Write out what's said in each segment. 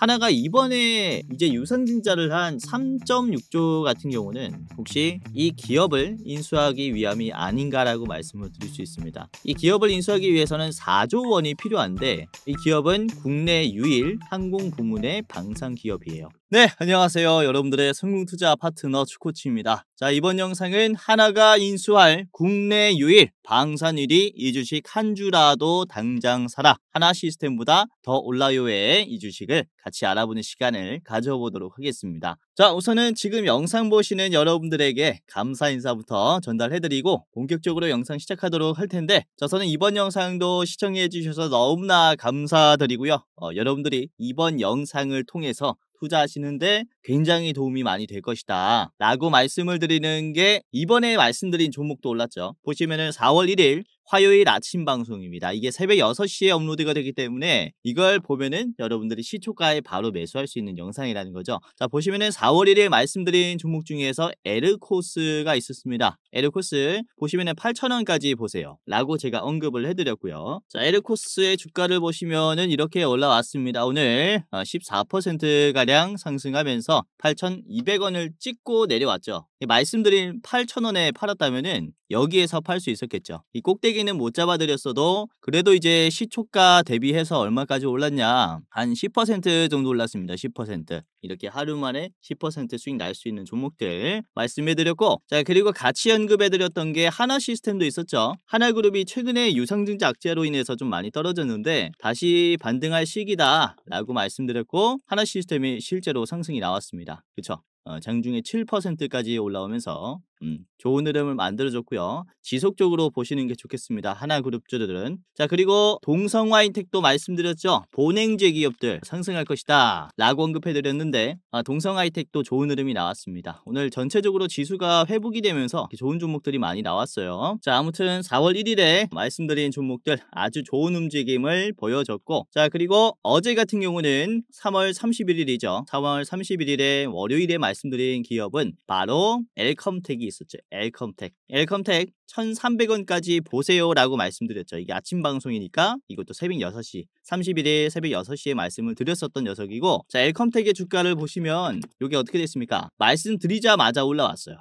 하나가 이번에 이제 유상증자를 한 3.6조 같은 경우는 혹시 이 기업을 인수하기 위함이 아닌가라고 말씀을 드릴 수 있습니다. 이 기업을 인수하기 위해서는 4조 원이 필요한데 이 기업은 국내 유일 항공 부문의 방산 기업이에요. 네, 안녕하세요. 여러분들의 성공투자 파트너 추코치입니다. 자, 이번 영상은 하나가 인수할 국내 유일 방산 1위 이 주식 한 주라도 당장 사라. 하나시스템보다 더 올라요의 이 주식을 같이 알아보는 시간을 가져보도록 하겠습니다. 자, 우선은 지금 영상 보시는 여러분들에게 감사 인사부터 전달해드리고 본격적으로 영상 시작하도록 할 텐데, 저는 이번 영상도 시청해 주셔서 너무나 감사드리고요. 여러분들이 이번 영상을 통해서 투자하시는데 굉장히 도움이 많이 될 것이다 라고 말씀을 드리는 게, 이번에 말씀드린 종목도 올랐죠. 보시면은 4월 1일 화요일 아침 방송입니다. 이게 새벽 6시에 업로드가 되기 때문에 이걸 보면은 여러분들이 시초가에 바로 매수할 수 있는 영상이라는 거죠. 자, 보시면은 4월 1일 말씀드린 종목 중에서 에르코스가 있었습니다. 에르코스 보시면은 8,000원까지 보세요 라고 제가 언급을 해드렸고요. 자, 에르코스의 주가를 보시면은 이렇게 올라왔습니다. 오늘 14%가량 상승하면서 8,200원을 찍고 내려왔죠. 말씀드린 8,000원에 팔았다면은 여기에서 팔 수 있었겠죠. 이 꼭대기는 못 잡아드렸어도 그래도 이제 시초가 대비해서 얼마까지 올랐냐, 한 10% 정도 올랐습니다. 10%. 이렇게 하루 만에 10% 수익 날 수 있는 종목들 말씀해드렸고, 자, 그리고 같이 언급해드렸던 게 하나시스템도 있었죠. 하나그룹이 최근에 유상증자 악재로 인해서 좀 많이 떨어졌는데 다시 반등할 시기다 라고 말씀드렸고, 하나시스템이 실제로 상승이 나왔습니다. 그쵸? 장중에 7%까지 올라오면서 좋은 흐름을 만들어줬고요. 지속적으로 보시는 게 좋겠습니다. 하나그룹주들은. 자, 그리고 동성하이텍도 말씀드렸죠. 본행제 기업들 상승할 것이다 라고 언급해드렸는데 동성하이텍도 좋은 흐름이 나왔습니다. 오늘 전체적으로 지수가 회복이 되면서 좋은 종목들이 많이 나왔어요. 자, 아무튼 4월 1일에 말씀드린 종목들 아주 좋은 움직임을 보여줬고, 자, 그리고 어제 같은 경우는 3월 31일이죠. 3월 31일에 월요일에 말씀드린 기업은 바로 엘컴텍이 있었죠. 엘컴텍 1,300원까지 보세요 라고 말씀드렸죠. 이게 아침 방송이니까 이것도 새벽 6시 31일 새벽 6시에 말씀을 드렸었던 녀석이고, 자, 엘컴텍의 주가를 보시면 이게 어떻게 됐습니까? 말씀드리자마자 올라왔어요.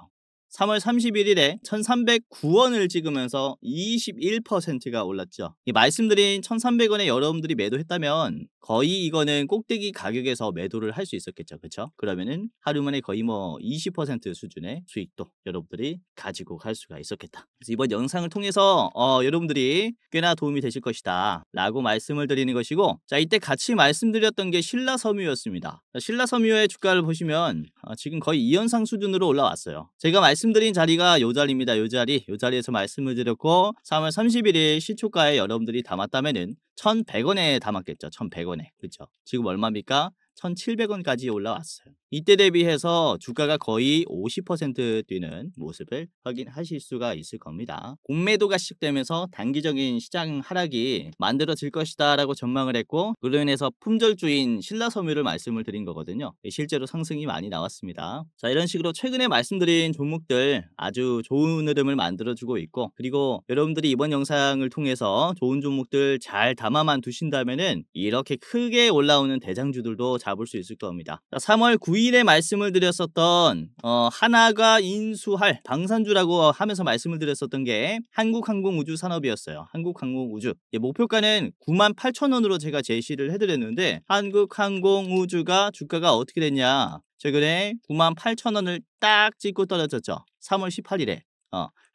3월 31일에 1,309원을 찍으면서 21%가 올랐죠. 이 말씀드린 1,300원에 여러분들이 매도했다면 거의 이거는 꼭대기 가격에서 매도를 할 수 있었겠죠. 그쵸? 그러면은 하루 만에 거의 뭐 20% 수준의 수익도 여러분들이 가지고 갈 수가 있었겠다. 그래서 이번 영상을 통해서 여러분들이 꽤나 도움이 되실 것이다 라고 말씀을 드리는 것이고, 자, 이때 같이 말씀드렸던 게 신라섬유였습니다. 신라섬유의 주가를 보시면 지금 거의 2연상 수준으로 올라왔어요. 제가 말씀드린 자리가 요 자리입니다. 요 자리에서 말씀을 드렸고, 3월 31일 시초가에 여러분들이 담았다면은 1,100원에 담았겠죠. 1,100원에. 그렇죠? 지금 얼마입니까? 1,700원까지 올라왔어요. 이때 대비해서 주가가 거의 50% 뛰는 모습을 확인하실 수가 있을 겁니다. 공매도가 시작되면서 단기적인 시장 하락이 만들어질 것이다 라고 전망을 했고, 그로 인해서 품절주인 신라섬유를 말씀을 드린 거거든요. 실제로 상승이 많이 나왔습니다. 자, 이런 식으로 최근에 말씀드린 종목들 아주 좋은 흐름을 만들어주고 있고, 그리고 여러분들이 이번 영상을 통해서 좋은 종목들 잘 담아만 두신다면은 이렇게 크게 올라오는 대장주들도 잡을 수 있을 겁니다. 자, 3월 9일에 말씀을 드렸었던 하나가 인수할 방산주라고 하면서 말씀을 드렸었던 게 한국항공우주산업이었어요. 한국항공우주. 목표가는 98,000원으로 제가 제시를 해드렸는데 한국항공우주가 주가가 어떻게 됐냐, 최근에 98,000원을 딱 찍고 떨어졌죠. 3월 18일에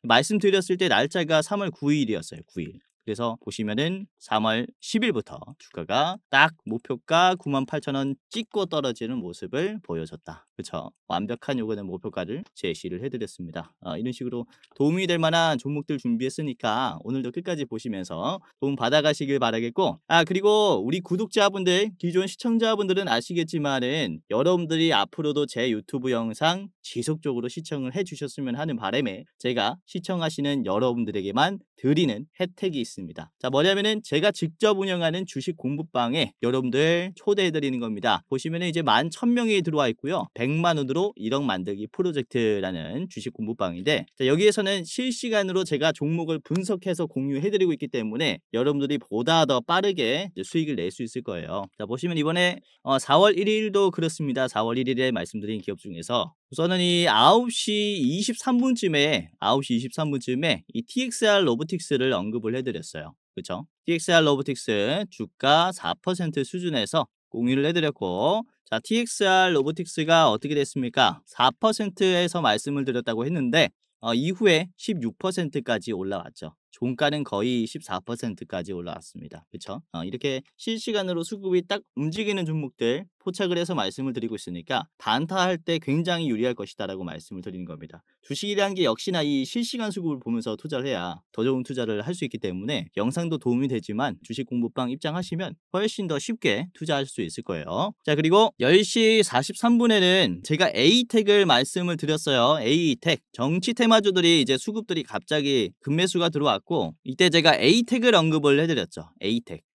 말씀드렸을 때 날짜가 3월 9일이었어요. 9일. 그래서 보시면은 3월 10일부터 주가가 딱 목표가 98,000원 찍고 떨어지는 모습을 보여줬다. 그쵸? 완벽한 요거는 목표가를 제시를 해드렸습니다. 이런 식으로 도움이 될 만한 종목들 준비했으니까 오늘도 끝까지 보시면서 도움 받아가시길 바라겠고, 그리고 우리 구독자분들, 기존 시청자분들은 아시겠지만은 여러분들이 앞으로도 제 유튜브 영상 지속적으로 시청을 해주셨으면 하는 바람에 제가 시청하시는 여러분들에게만 드리는 혜택이 있습니다. 자, 뭐냐면은 제가 직접 운영하는 주식 공부방에 여러분들 초대해 드리는 겁니다. 보시면은 이제 11,000명이 들어와 있고요. 100만 원으로 1억 만들기 프로젝트라는 주식 공부방인데, 자, 여기에서는 실시간으로 제가 종목을 분석해서 공유해 드리고 있기 때문에 여러분들이 보다 더 빠르게 수익을 낼 수 있을 거예요. 자, 보시면 이번에 4월 1일도 그렇습니다. 4월 1일에 말씀드린 기업 중에서 우선은 이 9시 23분쯤에 이 TXR 로보틱스를 언급을 해드렸어요. 그렇죠? TXR 로보틱스 주가 4% 수준에서 공유를 해드렸고, 자, TXR 로보틱스가 어떻게 됐습니까? 4%에서 말씀을 드렸다고 했는데 이후에 16%까지 올라왔죠. 종가는 거의 14%까지 올라왔습니다. 그렇죠? 이렇게 실시간으로 수급이 딱 움직이는 종목들 포착을 해서 말씀을 드리고 있으니까 단타할 때 굉장히 유리할 것이다라고 말씀을 드리는 겁니다. 주식이라는 게 역시나 이 실시간 수급을 보면서 투자를 해야 더 좋은 투자를 할 수 있기 때문에 영상도 도움이 되지만 주식 공부방 입장하시면 훨씬 더 쉽게 투자할 수 있을 거예요. 자, 그리고 10시 43분에는 제가 A택을 말씀을 드렸어요. A택 정치 테마주들이 이제 수급들이 갑자기 급매수가 들어왔고, 이때 제가 A택을 언급을 해드렸죠.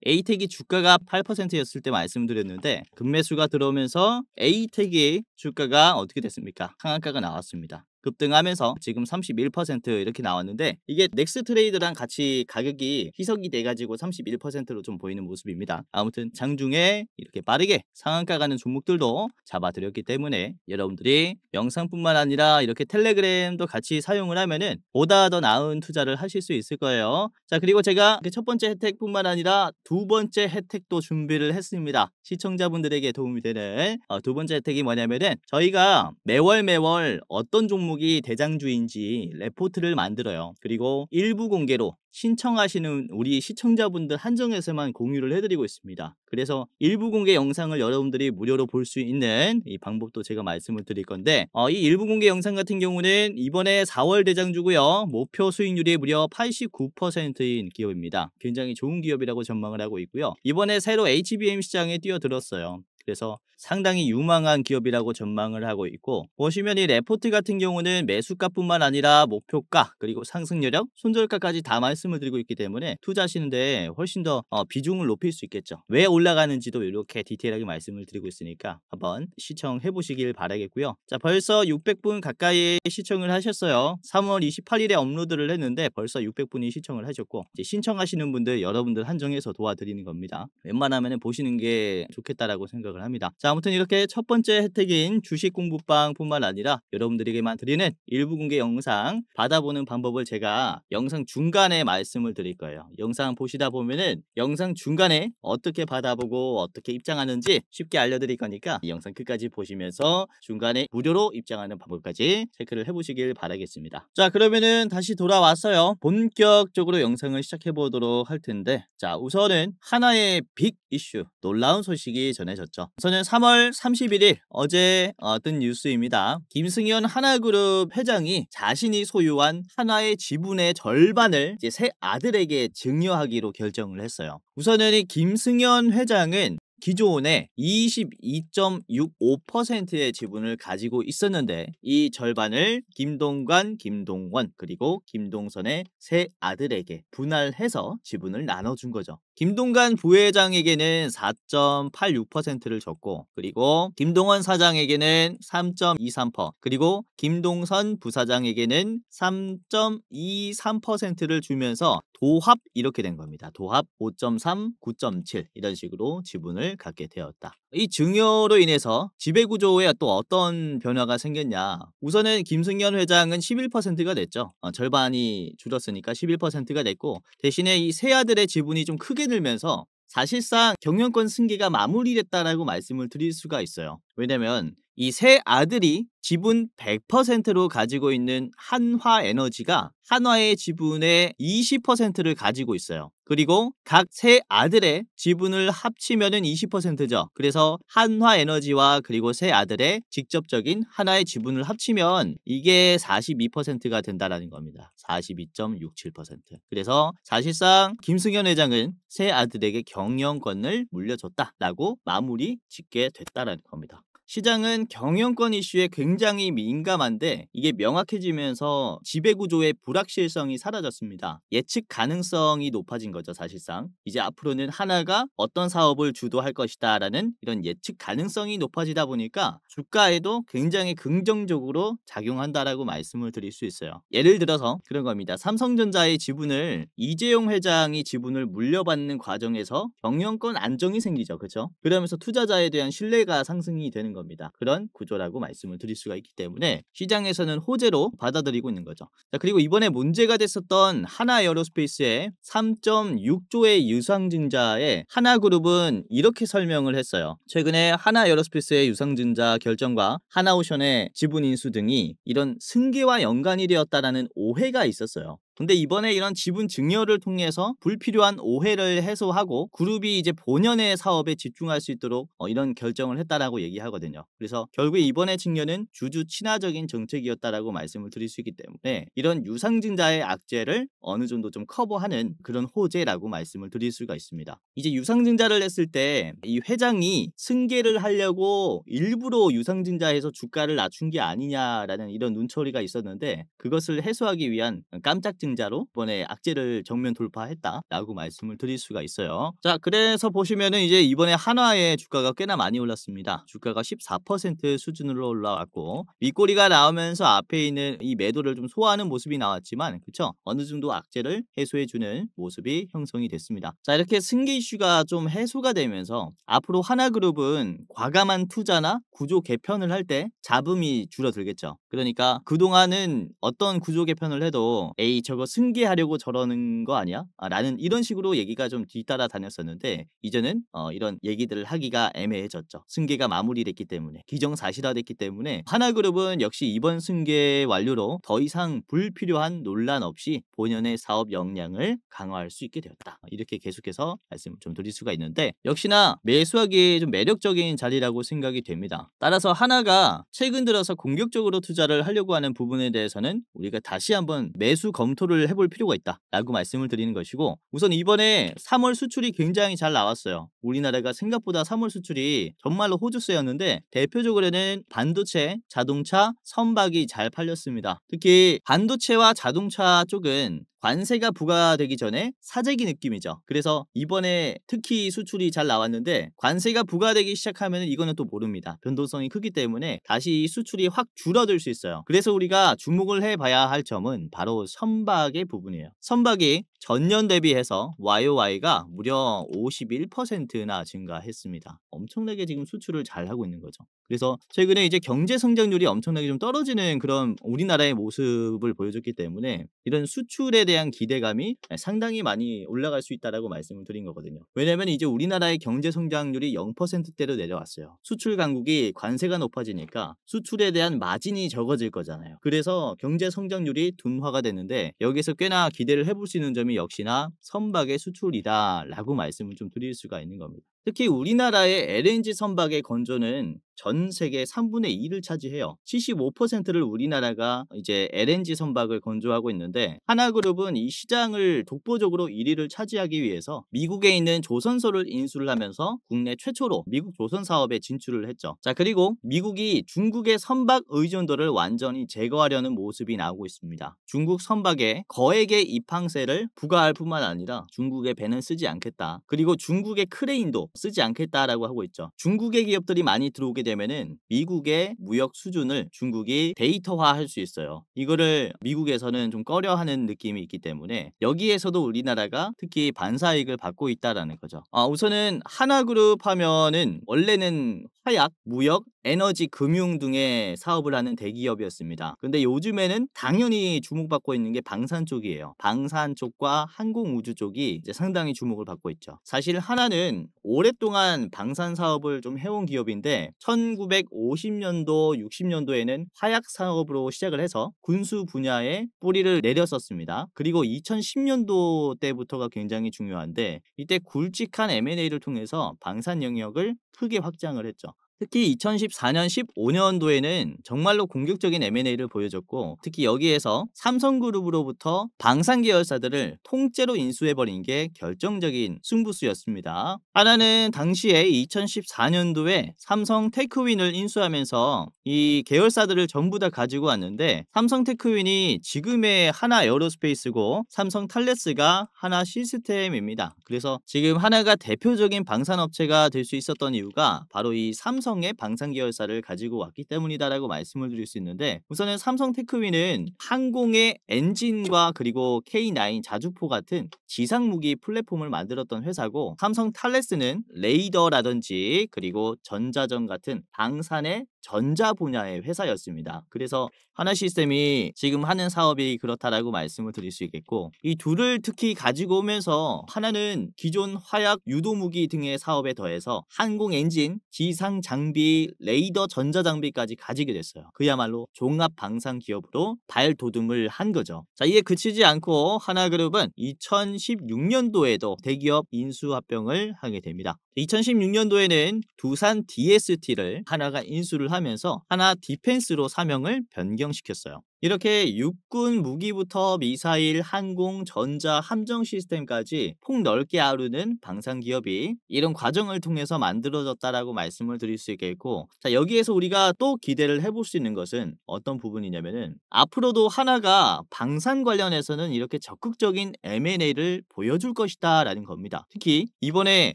A택이 주가가 8%였을 때 말씀드렸는데 급매수가 들어오면서 A택이 주가가 어떻게 됐습니까? 상한가가 나왔습니다. 급등하면서 지금 31% 이렇게 나왔는데, 이게 넥스트레이드랑 같이 가격이 희석이 돼가지고 31%로 좀 보이는 모습입니다. 아무튼 장중에 이렇게 빠르게 상한가 가는 종목들도 잡아드렸기 때문에 여러분들이 영상뿐만 아니라 이렇게 텔레그램도 같이 사용을 하면은 보다 더 나은 투자를 하실 수 있을 거예요. 자, 그리고 제가 첫 번째 혜택뿐만 아니라 두 번째 혜택도 준비를 했습니다. 시청자분들에게 도움이 되는 두 번째 혜택이 뭐냐면은 저희가 매월 어떤 종목이 대장주인지 레포트를 만들어요. 그리고 일부 공개로 신청하시는 우리 시청자분들 한정해서만 공유를 해드리고 있습니다. 그래서 일부 공개 영상을 여러분들이 무료로 볼 수 있는 이 방법도 제가 말씀을 드릴 건데, 이 일부 공개 영상 같은 경우는 이번에 4월 대장주고요. 목표 수익률이 무려 89%인 기업입니다. 굉장히 좋은 기업이라고 전망을 하고 있고요. 이번에 새로 HBM 시장에 뛰어들었어요. 그래서 상당히 유망한 기업이라고 전망을 하고 있고, 보시면 이 레포트 같은 경우는 매수가뿐만 아니라 목표가 그리고 상승 여력, 손절가까지 다 말씀을 드리고 있기 때문에 투자하시는데 훨씬 더 비중을 높일 수 있겠죠. 왜 올라가는지도 이렇게 디테일하게 말씀을 드리고 있으니까 한번 시청해 보시길 바라겠고요. 자, 벌써 600분 가까이 시청을 하셨어요. 3월 28일에 업로드를 했는데 벌써 600분이 시청을 하셨고, 이제 신청하시는 분들 여러분들 한정해서 도와드리는 겁니다. 웬만하면 보시는 게 좋겠다라고 생각을 합니다. 자, 아무튼 이렇게 첫 번째 혜택인 주식 공부방뿐만 아니라 여러분들에게만 드리는 일부 공개 영상 받아보는 방법을 제가 영상 중간에 말씀을 드릴 거예요. 영상 보시다 보면은 영상 중간에 어떻게 받아보고 어떻게 입장하는지 쉽게 알려드릴 거니까 이 영상 끝까지 보시면서 중간에 무료로 입장하는 방법까지 체크를 해보시길 바라겠습니다. 자, 그러면은 다시 돌아왔어요. 본격적으로 영상을 시작해 보도록 할 텐데, 자, 우선은 하나의 빅 이슈, 놀라운 소식이 전해졌죠. 우선은 3월 31일 어제 뜬 뉴스입니다. 김승현 하나그룹 회장이 자신이 소유한 하나의 지분의 절반을 이제 새 아들에게 증여하기로 결정을 했어요. 우선은 이 김승현 회장은 기존에 22.65%의 지분을 가지고 있었는데 이 절반을 김동관, 김동원 그리고 김동선의 세 아들에게 분할해서 지분을 나눠준 거죠. 김동관 부회장에게는 4.86%를 줬고, 그리고 김동원 사장에게는 3.23%, 그리고 김동선 부사장에게는 3.23%를 주면서 도합 이렇게 된 겁니다. 도합 5.3, 9.7 이런 식으로 지분을 갖게 되었다. 이 증여로 인해서 지배구조에 또 어떤 변화가 생겼냐. 우선은 김승현 회장은 11%가 됐죠. 절반이 줄었으니까 11%가 됐고, 대신에 이 세 아들의 지분이 좀 크게 늘면서 사실상 경영권 승계가 마무리됐다라고 말씀을 드릴 수가 있어요. 왜냐면 이 세 아들이 지분 100%로 가지고 있는 한화에너지가 한화의 지분의 20%를 가지고 있어요. 그리고 각 세 아들의 지분을 합치면은 20%죠. 그래서 한화에너지와 그리고 세 아들의 직접적인 하나의 지분을 합치면 이게 42%가 된다라는 겁니다. 42.67%. 그래서 사실상 김승현 회장은 세 아들에게 경영권을 물려줬다라고 마무리 짓게 됐다라는 겁니다. 시장은 경영권 이슈에 굉장히 민감한데 이게 명확해지면서 지배구조의 불확실성이 사라졌습니다. 예측 가능성이 높아진 거죠, 사실상. 이제 앞으로는 하나가 어떤 사업을 주도할 것이다 라는 이런 예측 가능성이 높아지다 보니까 주가에도 굉장히 긍정적으로 작용한다라고 말씀을 드릴 수 있어요. 예를 들어서 그런 겁니다. 삼성전자의 지분을 이재용 회장이 지분을 물려받는 과정에서 경영권 안정이 생기죠. 그렇죠? 그러면서 투자자에 대한 신뢰가 상승이 되는 겁니다. 그런 구조라고 말씀을 드릴 수가 있기 때문에 시장에서는 호재로 받아들이고 있는 거죠. 자, 그리고 이번에 문제가 됐었던 하나에어로스페이스의 3.6조의 유상증자에 하나그룹은 이렇게 설명을 했어요. 최근에 하나에어로스페이스의 유상증자 결정과 하나오션의 지분 인수 등이 이런 승계와 연관이 되었다라는 오해가 있었어요. 근데 이번에 이런 지분 증여를 통해서 불필요한 오해를 해소하고 그룹이 이제 본연의 사업에 집중할 수 있도록 이런 결정을 했다라고 얘기하거든요. 그래서 결국 이번에 증여는 주주 친화적인 정책이었다라고 말씀을 드릴 수 있기 때문에 이런 유상증자의 악재를 어느 정도 좀 커버하는 그런 호재라고 말씀을 드릴 수가 있습니다. 이제 유상증자를 했을 때 이 회장이 승계를 하려고 일부러 유상증자해서 주가를 낮춘 게 아니냐라는 이런 눈초리가 있었는데 그것을 해소하기 위한 깜짝 증자로 이번에 악재를 정면 돌파했다라고 말씀을 드릴 수가 있어요. 자, 그래서 보시면은 이제 이번에 한화의 주가가 꽤나 많이 올랐습니다. 주가가 14% 수준으로 올라왔고 윗꼬리가 나오면서 앞에 있는 이 매도를 좀 소화하는 모습이 나왔지만 그쵸? 어느 정도 악재를 해소해주는 모습이 형성이 됐습니다. 자, 이렇게 승계 이슈가 좀 해소가 되면서 앞으로 하나그룹은 과감한 투자나 구조 개편을 할 때 잡음이 줄어들겠죠. 그러니까 그동안은 어떤 구조 개편을 해도 에이 저거 승계하려고 저러는 거 아니야? 라는 이런 식으로 얘기가 좀 뒤따라 다녔었는데 이제는 이런 얘기들을 하기가 애매해졌죠. 승계가 마무리됐기 때문에 기정사실화됐기 때문에 하나그룹은 역시 이번 승계 완료로 더 이상 불필요한 논란 없이 본연의 사업 역량을 강화할 수 있게 되었다. 이렇게 계속해서 말씀을 좀 드릴 수가 있는데 역시나 매수하기에 좀 매력적인 자리라고 생각이 됩니다. 따라서 하나가 최근 들어서 공격적으로 투자를 하려고 하는 부분에 대해서는 우리가 다시 한번 매수 검토를 해볼 필요가 있다라고 말씀을 드리는 것이고 우선 이번에 3월 수출이 굉장히 잘 나왔어요. 우리나라가 생각보다 3월 수출이 정말로 호주세였는데 대표적으로는 반도체, 자동차, 선박이 잘 팔렸습니다. 특히 반도체와 자동차 쪽은 관세가 부과되기 전에 사재기 느낌이죠. 그래서 이번에 특히 수출이 잘 나왔는데 관세가 부과되기 시작하면 이거는 또 모릅니다. 변동성이 크기 때문에 다시 수출이 확 줄어들 수 있어요. 그래서 우리가 주목을 해봐야 할 점은 바로 선박의 부분이에요. 선박이 전년 대비해서 YOY가 무려 51%나 증가했습니다. 엄청나게 지금 수출을 잘 하고 있는 거죠. 그래서 최근에 이제 경제 성장률이 엄청나게 좀 떨어지는 그런 우리나라의 모습을 보여줬기 때문에 이런 수출에 대한 기대감이 상당히 많이 올라갈 수 있다라고 말씀을 드린 거거든요. 왜냐면 이제 우리나라의 경제 성장률이 0%대로 내려왔어요. 수출 강국이 관세가 높아지니까 수출에 대한 마진이 적어질 거잖아요. 그래서 경제 성장률이 둔화가 되는데 여기서 꽤나 기대를 해볼 수 있는 점이 역시나 선박의 수출이다라고 말씀을 좀 드릴 수가 있는 겁니다. 특히 우리나라의 LNG 선박의 건조는 전 세계 3분의 2를 차지해요. 75%를 우리나라가 이제 LNG 선박을 건조하고 있는데 하나그룹은 이 시장을 독보적으로 1위를 차지하기 위해서 미국에 있는 조선소를 인수를 하면서 국내 최초로 미국 조선 사업에 진출을 했죠. 자, 그리고 미국이 중국의 선박 의존도를 완전히 제거하려는 모습이 나오고 있습니다. 중국 선박에 거액의 입항세를 부과할 뿐만 아니라 중국의 배는 쓰지 않겠다. 그리고 중국의 크레인도 쓰지 않겠다라고 하고 있죠. 중국의 기업들이 많이 들어오게 되면은 미국의 무역 수준을 중국이 데이터화할 수 있어요. 이거를 미국에서는 좀 꺼려하는 느낌이 있기 때문에 여기에서도 우리나라가 특히 반사이익을 받고 있다라는 거죠. 우선은 하나그룹 하면은 원래는 화약, 무역, 에너지, 금융 등의 사업을 하는 대기업이었습니다. 근데 요즘에는 당연히 주목받고 있는 게 방산 쪽이에요. 방산 쪽과 항공우주 쪽이 이제 상당히 주목을 받고 있죠. 사실 하나는 오랫동안 방산 사업을 좀 해온 기업인데 1950년도, 60년도에는 화약 사업으로 시작을 해서 군수 분야에 뿌리를 내렸었습니다. 그리고 2010년도 때부터가 굉장히 중요한데 이때 굵직한 M&A를 통해서 방산 영역을 크게 확장을 했죠. 특히 2014년, 15년도에는 정말로 공격적인 M&A를 보여줬고, 특히 여기에서 삼성그룹으로부터 방산 계열사들을 통째로 인수해버린 게 결정적인 승부수였습니다. 하나는 당시에 2014년도에 삼성 테크윈을 인수하면서 이 계열사들을 전부 다 가지고 왔는데, 삼성 테크윈이 지금의 하나 에어로스페이스고 삼성 탈레스가 하나 시스템입니다. 그래서 지금 하나가 대표적인 방산업체가 될 수 있었던 이유가 바로 이 삼성의 방산 계열사를 가지고 왔기 때문이다라고 말씀을 드릴 수 있는데, 우선은 삼성 테크윈은 항공의 엔진과 그리고 K9 자주포 같은 지상 무기 플랫폼을 만들었던 회사고, 삼성 탈레스는 레이더라든지 그리고 전자전 같은 방산의 전자 분야의 회사였습니다. 그래서 하나시스템이 지금 하는 사업이 그렇다라고 말씀을 드릴 수 있겠고, 이 둘을 특히 가지고 오면서 하나는 기존 화약 유도무기 등의 사업에 더해서 항공 엔진, 지상 장비, 레이더 전자 장비까지 가지게 됐어요. 그야말로 종합 방산 기업으로 발돋움을 한 거죠. 자, 이에 그치지 않고 하나그룹은 2016년도에도 대기업 인수합병을 하게 됩니다. 2016년도에는 두산 DST를 하나가 인수를 하면서 하나 디펜스로 사명을 변경시켰어요. 이렇게 육군 무기부터 미사일, 항공, 전자, 함정 시스템까지 폭넓게 아우르는 방산 기업이 이런 과정을 통해서 만들어졌다라고 말씀을 드릴 수 있겠고, 자, 여기에서 우리가 또 기대를 해볼 수 있는 것은 어떤 부분이냐면은, 앞으로도 하나가 방산 관련해서는 이렇게 적극적인 M&A를 보여줄 것이다 라는 겁니다. 특히 이번에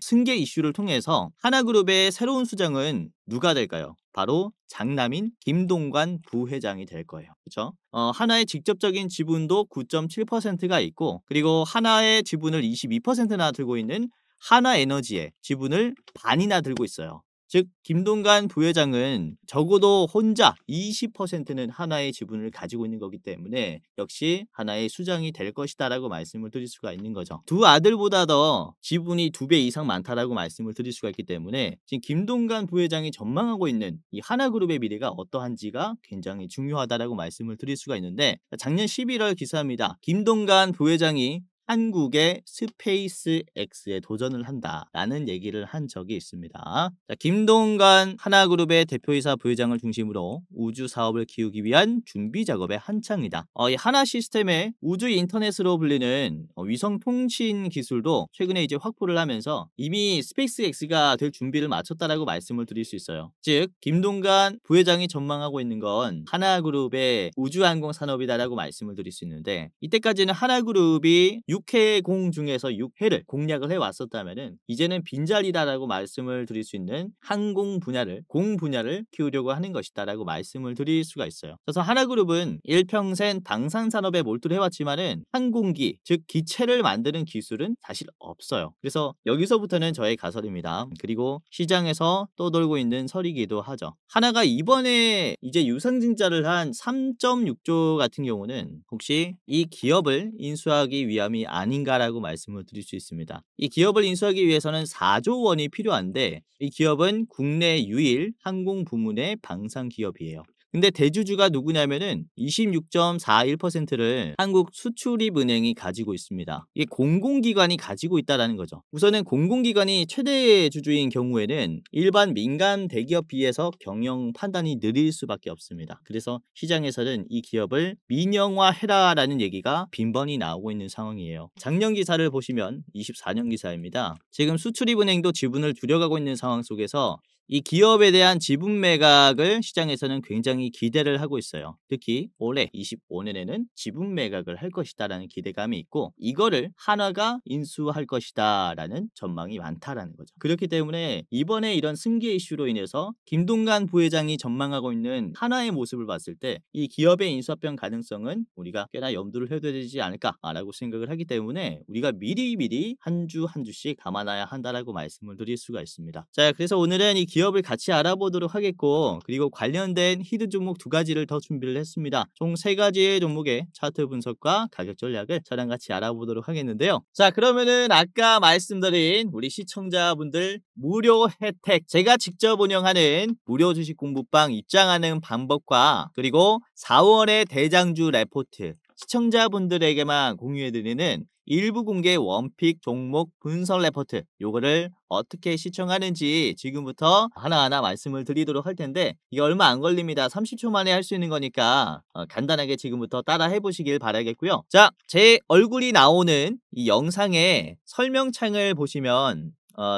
승계 이슈를 통해서 하나그룹의 새로운 수장은 누가 될까요? 바로 장남인 김동관 부회장이 될 거예요. 그렇죠? 하나의 직접적인 지분도 9.7%가 있고, 그리고 하나의 지분을 22%나 들고 있는 하나에너지의 지분을 반이나 들고 있어요. 즉 김동관 부회장은 적어도 혼자 20%는 하나의 지분을 가지고 있는 거기 때문에 역시 하나의 수장이 될 것이다 라고 말씀을 드릴 수가 있는 거죠. 두 아들보다 더 지분이 2배 이상 많다라고 말씀을 드릴 수가 있기 때문에 지금 김동관 부회장이 전망하고 있는 이 하나그룹의 미래가 어떠한지가 굉장히 중요하다라고 말씀을 드릴 수가 있는데, 작년 11월 기사입니다. 김동관 부회장이 한국의 스페이스X에 도전을 한다라는 얘기를 한 적이 있습니다. 자, 김동관 하나그룹의 대표이사 부회장을 중심으로 우주 사업을 키우기 위한 준비 작업에 한창이다. 이 하나 시스템의 우주 인터넷으로 불리는 위성 통신 기술도 최근에 이제 확보를 하면서 이미 스페이스X가 될 준비를 마쳤다라고 말씀을 드릴 수 있어요. 즉 김동관 부회장이 전망하고 있는 건 하나그룹의 우주항공 산업이다라고 말씀을 드릴 수 있는데, 이때까지는 하나그룹이 6회 공 중에서 6회를 공략을 해왔었다면은 이제는 빈자리다라고 말씀을 드릴 수 있는 항공 분야를, 공 분야를 키우려고 하는 것이다라고 말씀을 드릴 수가 있어요. 그래서 하나그룹은 일평생 방산산업에 몰두를 해왔지만은 항공기, 즉 기체를 만드는 기술은 사실 없어요. 그래서 여기서부터는 저의 가설입니다. 그리고 시장에서 떠돌고 있는 설이기도 하죠. 하나가 이번에 이제 유상증자를 한 3.6조 같은 경우는 혹시 이 기업을 인수하기 위함이 아닌가라고 말씀을 드릴 수 있습니다. 이 기업을 인수하기 위해서는 4조 원이 필요한데, 이 기업은 국내 유일 항공 부문의 방산 기업이에요. 근데 대주주가 누구냐면은 26.41%를 한국수출입은행이 가지고 있습니다. 이게 공공기관이 가지고 있다라는 거죠. 우선은 공공기관이 최대 주주인 경우에는 일반 민간 대기업 비해서 경영 판단이 느릴 수밖에 없습니다. 그래서 시장에서는 이 기업을 민영화해라라는 얘기가 빈번히 나오고 있는 상황이에요. 작년 기사를 보시면 24년 기사입니다. 지금 수출입은행도 지분을 줄여가고 있는 상황 속에서 이 기업에 대한 지분 매각을 시장에서는 굉장히 기대를 하고 있어요. 특히 올해 25년에는 지분 매각을 할 것이다라는 기대감이 있고, 이거를 하나가 인수할 것이다라는 전망이 많다라는 거죠. 그렇기 때문에 이번에 이런 승계 이슈로 인해서 김동관 부회장이 전망하고 있는 하나의 모습을 봤을 때 이 기업의 인수합병 가능성은 우리가 꽤나 염두를 해둬야 되지 않을까라고 생각을 하기 때문에 우리가 미리미리 한 주 한 주씩 감안해야 한다라고 말씀을 드릴 수가 있습니다. 자, 그래서 오늘은 이 기업을 같이 알아보도록 하겠고, 그리고 관련된 히든 종목 2가지를 더 준비를 했습니다. 총 3가지의 종목의 차트 분석과 가격 전략을 저랑 같이 알아보도록 하겠는데요. 자, 그러면은 아까 말씀드린 우리 시청자분들 무료 혜택, 제가 직접 운영하는 무료 주식 공부방 입장하는 방법과 그리고 4월의 대장주 레포트, 시청자분들에게만 공유해드리는 일부 공개 원픽 종목 분석 레포트, 요거를 어떻게 시청하는지 지금부터 하나하나 말씀을 드리도록 할 텐데, 이게 얼마 안 걸립니다. 30초 만에 할 수 있는 거니까 간단하게 지금부터 따라 해보시길 바라겠고요. 자, 제 얼굴이 나오는 이 영상의 설명창을 보시면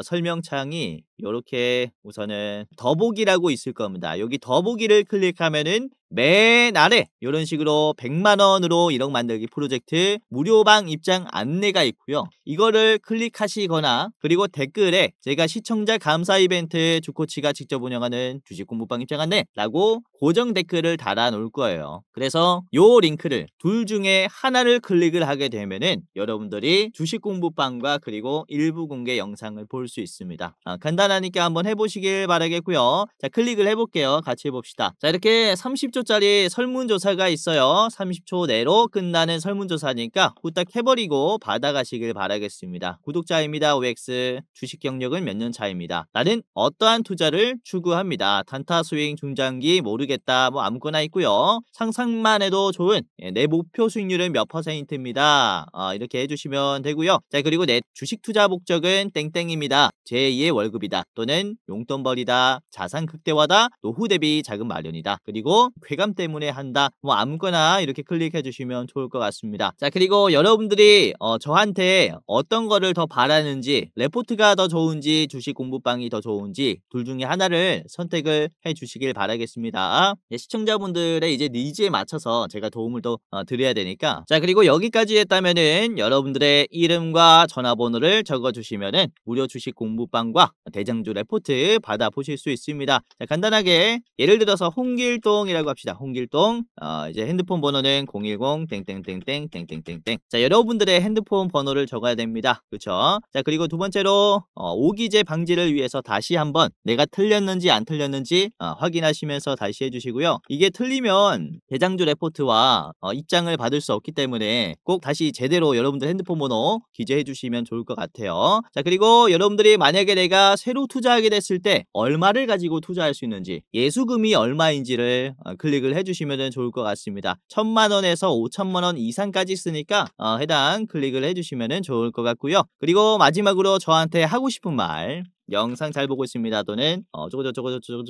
설명창이 이렇게 우선은 더보기라고 있을 겁니다. 여기 더보기를 클릭하면은 맨 아래 이런 식으로 100만원으로 1억 만들기 프로젝트 무료방 입장 안내가 있고요. 이거를 클릭하시거나, 그리고 댓글에 제가 시청자 감사 이벤트 주코치가 직접 운영하는 주식 공부방 입장 안내라고 고정 댓글을 달아 놓을 거예요. 그래서 요 링크를 둘 중에 하나를 클릭을 하게 되면은 여러분들이 주식 공부방과 그리고 일부 공개 영상을 볼 수 있습니다. 간단하니까 한번 해보시길 바라겠고요. 자, 클릭을 해볼게요. 같이 해봅시다. 자, 이렇게 30초짜리 설문조사가 있어요. 30초 내로 끝나는 설문조사니까 후딱 해버리고 받아가시길 바라겠습니다. 구독자입니다. OX. 주식 경력은 몇 년 차입니다. 나는 어떠한 투자를 추구합니다. 단타 스윙 중장기 모르겠다, 뭐 아무거나 있고요. 상상만 해도 좋은 내 목표 수익률은 몇 %입니다. 이렇게 해주시면 되고요. 자, 그리고 내 주식 투자 목적은 땡땡입니다. 제2의 월급이다, 또는 용돈벌이다, 자산 극대화다, 노후 대비 자금 마련이다, 그리고 쾌감 때문에 한다, 뭐 아무거나 이렇게 클릭해 주시면 좋을 것 같습니다. 자, 그리고 여러분들이 저한테 어떤 거를 더 바라는지, 레포트가 더 좋은지 주식 공부방이 더 좋은지 둘 중에 하나를 선택을 해 주시길 바라겠습니다. 시청자분들의 이제 니즈에 맞춰서 제가 도움을 더 드려야 되니까. 자, 그리고 여기까지 했다면은 여러분들의 이름과 전화번호를 적어 주시면은 무료 주식 공부방과 대장주 레포트 받아보실 수 있습니다. 자, 간단하게 예를 들어서 홍길동이라고 합시다. 홍길동. 이제 핸드폰 번호는 010 땡땡땡땡 땡땡땡땡. 자, 여러분들의 핸드폰 번호를 적어야 됩니다. 그렇죠? 자, 그리고 두 번째로 오기재 방지를 위해서 다시 한번 내가 틀렸는지 안 틀렸는지 확인하시면서 다시 해주시고요. 이게 틀리면 대장주 레포트와 입장을 받을 수 없기 때문에 꼭 다시 제대로 여러분들 핸드폰 번호 기재해 주시면 좋을 것 같아요. 자, 그리고 여러분들이 만약에 내가 새로 투자하게 됐을 때 얼마를 가지고 투자할 수 있는지, 예수금이 얼마인지를 클릭을 해주시면 좋을 것 같습니다. 1000만원에서 5천만원 이상까지 쓰니까 해당 클릭을 해주시면 좋을 것 같고요. 그리고 마지막으로 저한테 하고 싶은 말, 영상 잘 보고 있습니다, 또는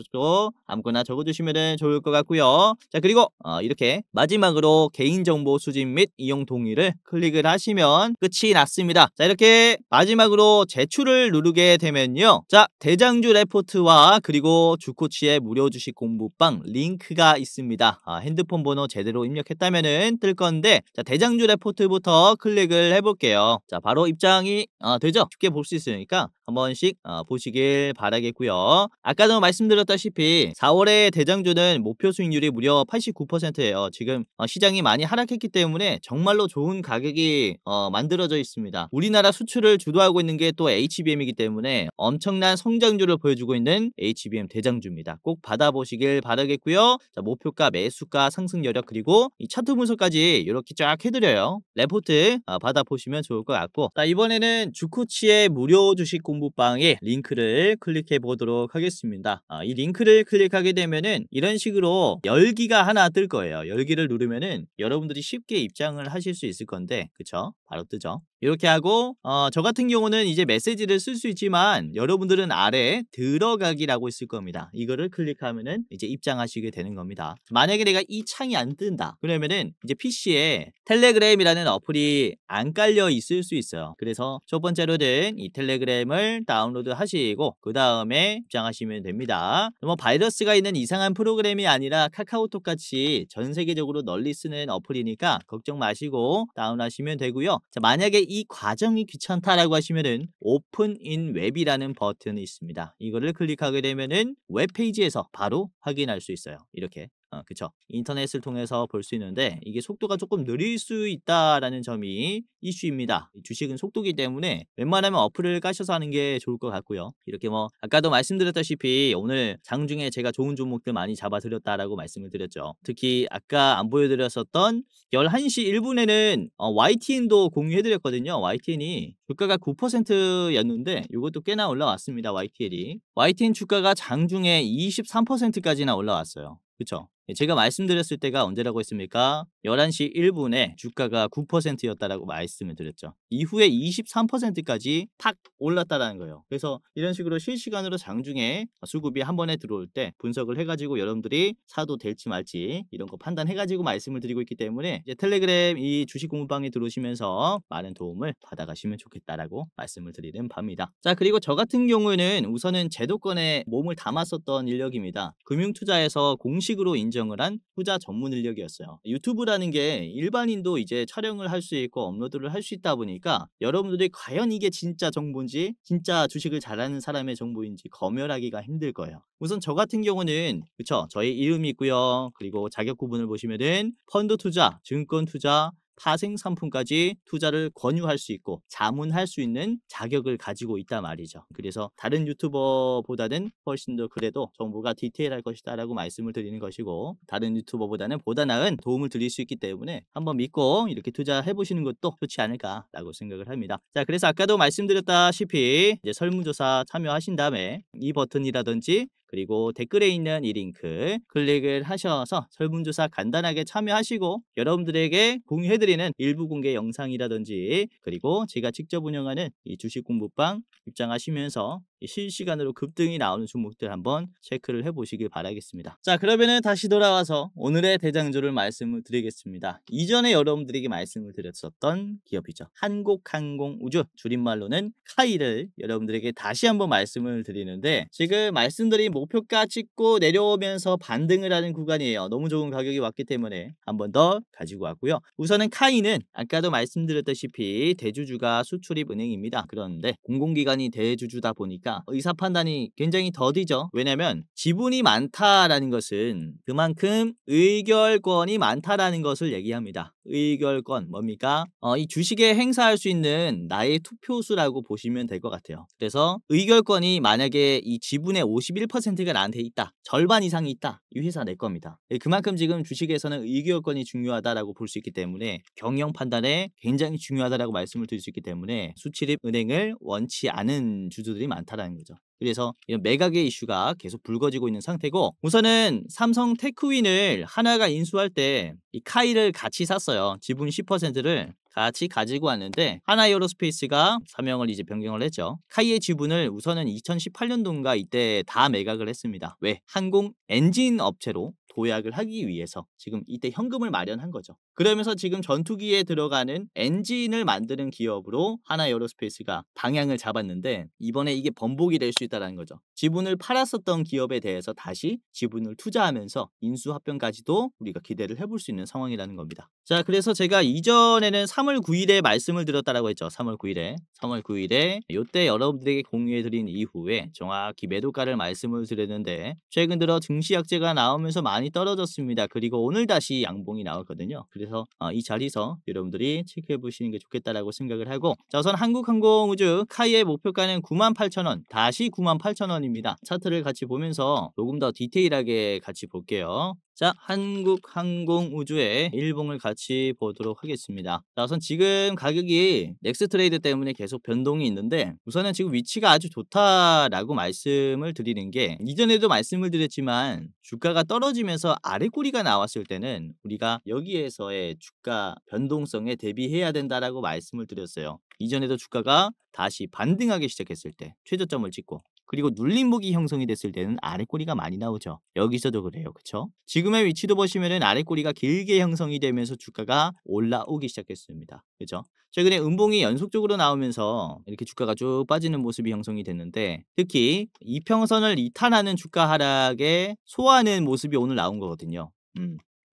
저거 아무거나 적어주시면 좋을 것 같고요. 자, 그리고 이렇게 마지막으로 개인정보 수집 및 이용 동의를 클릭을 하시면 끝이 났습니다. 자, 이렇게 마지막으로 제출을 누르게 되면요, 자, 대장주 레포트와 그리고 주코치의 무료 주식 공부방 링크가 있습니다. 핸드폰 번호 제대로 입력했다면 뜰 건데, 자, 대장주 레포트부터 클릭을 해볼게요. 자, 바로 입장이 되죠? 쉽게 볼 수 있으니까 한 번씩 보시길 바라겠고요. 아까도 말씀드렸다시피 4월에 대장주는 목표 수익률이 무려 89%예요. 지금 시장이 많이 하락했기 때문에 정말로 좋은 가격이 만들어져 있습니다. 우리나라 수출을 주도하고 있는 게 또 HBM이기 때문에 엄청난 성장률을 보여주고 있는 HBM 대장주입니다. 꼭 받아보시길 바라겠고요. 자, 목표가, 매수가, 상승 여력, 그리고 이 차트 분석까지 이렇게 쫙 해드려요. 레포트 받아보시면 좋을 것 같고, 자, 이번에는 주코치의 무료 주식 공부방에 링크를 클릭해 보도록 하겠습니다. 이 링크를 클릭하게 되면은 이런 식으로 열기가 하나 뜰 거예요. 열기를 누르면은 여러분들이 쉽게 입장을 하실 수 있을 건데, 그쵸? 바로 뜨죠. 이렇게 하고 저 같은 경우는 이제 메시지를 쓸 수 있지만 여러분들은 아래 들어가기라고 있을 겁니다. 이거를 클릭하면은 이제 입장하시게 되는 겁니다. 만약에 내가 이 창이 안 뜬다 그러면은 이제 PC에 텔레그램이라는 어플이 안 깔려 있을 수 있어요. 그래서 첫 번째로는 이 텔레그램을 다운로드 하시고 그 다음에 입장하시면 됩니다. 뭐 바이러스가 있는 이상한 프로그램이 아니라 카카오톡 같이 전 세계적으로 널리 쓰는 어플이니까 걱정 마시고 다운하시면 되고요. 자, 만약에 이 과정이 귀찮다라고 하시면은 오픈 인 웹이라는 버튼이 있습니다. 이거를 클릭하게 되면은 웹페이지에서 바로 확인할 수 있어요. 이렇게. 그쵸. 인터넷을 통해서 볼 수 있는데 이게 속도가 조금 느릴 수 있다라는 점이 이슈입니다. 주식은 속도기 때문에 웬만하면 어플을 까셔서 하는 게 좋을 것 같고요. 이렇게 뭐 아까도 말씀드렸다시피 오늘 장중에 제가 좋은 종목들 많이 잡아드렸다라고 말씀을 드렸죠. 특히 아까 안 보여드렸었던 11시 1분에는 YTN도 공유해드렸거든요. YTN이 주가가 9%였는데 이것도 꽤나 올라왔습니다. YTN 주가가 장중에 23%까지나 올라왔어요. 그쵸? 제가 말씀드렸을 때가 언제라고 했습니까? 11시 1분에 주가가 9%였다라고 말씀을 드렸죠. 이후에 23%까지 팍 올랐다라는 거예요. 그래서 이런 식으로 실시간으로 장중에 수급이 한 번에 들어올 때 분석을 해가지고 여러분들이 사도 될지 말지 이런 거 판단해가지고 말씀을 드리고 있기 때문에 이제 텔레그램 이 주식 공부방에 들어오시면서 많은 도움을 받아가시면 좋겠다라고 말씀을 드리는 바입니다. 자, 그리고 저 같은 경우에는 우선은 제도권에 몸을 담았었던 인력입니다. 금융투자에서 공식으로 인정을 한 투자 전문 인력이었어요. 유튜브라는 게 일반인도 이제 촬영을 할 수 있고 업로드를 할 수 있다 보니까 여러분들이 과연 이게 진짜 정보인지 진짜 주식을 잘하는 사람의 정보인지 검열하기가 힘들 거예요. 우선 저 같은 경우는 그쵸, 저희 이름이 있고요. 그리고 자격 구분을 보시면은 펀드 투자, 증권 투자, 파생 상품까지 투자를 권유할 수 있고 자문할 수 있는 자격을 가지고 있단 말이죠. 그래서 다른 유튜버보다는 훨씬 더 그래도 정보가 디테일할 것이다 라고 말씀을 드리는 것이고, 다른 유튜버보다는 보다 나은 도움을 드릴 수 있기 때문에 한번 믿고 이렇게 투자해 보시는 것도 좋지 않을까 라고 생각을 합니다. 자, 그래서 아까도 말씀드렸다시피 이제 설문조사 참여하신 다음에 이 버튼이라든지 그리고 댓글에 있는 이 링크 클릭을 하셔서 설문조사 간단하게 참여하시고 여러분들에게 공유해드리는 일부 공개 영상이라든지 그리고 제가 직접 운영하는 이 주식 공부방 입장하시면서 실시간으로 급등이 나오는 종목들 한번 체크를 해보시길 바라겠습니다. 자, 그러면은 다시 돌아와서 오늘의 대장주를 말씀을 드리겠습니다. 이전에 여러분들에게 말씀을 드렸었던 기업이죠. 한국항공우주, 줄임말로는 카이를 여러분들에게 다시 한번 말씀을 드리는데, 지금 말씀드린 목표가 찍고 내려오면서 반등을 하는 구간이에요. 너무 좋은 가격이 왔기 때문에 한 번 더 가지고 왔고요. 우선은 카이는 아까도 말씀드렸다시피 대주주가 수출입은행입니다. 그런데 공공기관이 대주주다 보니까 의사 판단이 굉장히 더디죠. 왜냐면 지분이 많다라는 것은 그만큼 의결권이 많다라는 것을 얘기합니다. 의결권 뭡니까? 이 주식에 행사할 수 있는 나의 투표수라고 보시면 될 것 같아요. 그래서 의결권이 만약에 이 지분의 51%가 나한테 있다, 절반 이상이 있다, 이 회사 내 겁니다. 그만큼 지금 주식에서는 의결권이 중요하다라고 볼 수 있기 때문에 경영 판단에 굉장히 중요하다라고 말씀을 드릴 수 있기 때문에 수출입 은행을 원치 않은 주주들이 많다라는 거죠. 그래서 이런 매각의 이슈가 계속 불거지고 있는 상태고, 우선은 삼성 테크윈을 하나가 인수할 때 이 카이를 같이 샀어요. 지분 10%를 같이 가지고 왔는데 하나에어로스페이스가 사명을 이제 변경을 했죠. 카이의 지분을 우선은 2018년도인가 이때 다 매각을 했습니다. 왜? 항공 엔진 업체로 도약을 하기 위해서 지금 이때 현금을 마련한 거죠. 그러면서 지금 전투기에 들어가는 엔진을 만드는 기업으로 하나에어로스페이스가 방향을 잡았는데 이번에 이게 번복이 될 수 있다는 거죠. 지분을 팔았었던 기업에 대해서 다시 지분을 투자하면서 인수합병까지도 우리가 기대를 해볼 수 있는 상황이라는 겁니다. 자, 그래서 제가 이전에는 3월 9일에 말씀을 드렸다라고 했죠. 3월 9일에 이때 여러분들에게 공유해드린 이후에 정확히 매도가를 말씀을 드렸는데 최근 들어 증시약재가 나오면서 많이 떨어졌습니다. 그리고 오늘 다시 양봉이 나왔거든요. 그래서 이 자리에서 여러분들이 체크해 보시는 게 좋겠다라고 생각을 하고, 자, 우선 한국항공우주 카이의 목표가는 98,000원, 다시 98,000원입니다. 차트를 같이 보면서 조금 더 디테일하게 같이 볼게요. 자, 한국항공우주의 일봉을 같이 보도록 하겠습니다. 자, 우선 지금 가격이 넥스트레이드 때문에 계속 변동이 있는데 우선은 지금 위치가 아주 좋다라고 말씀을 드리는 게, 이전에도 말씀을 드렸지만 주가가 떨어지면서 아래 꼬리가 나왔을 때는 우리가 여기에서의 주가 변동성에 대비해야 된다라고 말씀을 드렸어요. 이전에도 주가가 다시 반등하기 시작했을 때 최저점을 찍고, 그리고 눌림목이 형성이 됐을 때는 아랫꼬리가 많이 나오죠. 여기서도 그래요. 그쵸? 지금의 위치도 보시면은 아랫꼬리가 길게 형성이 되면서 주가가 올라오기 시작했습니다. 그죠? 최근에 음봉이 연속적으로 나오면서 이렇게 주가가 쭉 빠지는 모습이 형성이 됐는데, 특히 이평선을 이탈하는 주가 하락에 소화하는 모습이 오늘 나온 거거든요.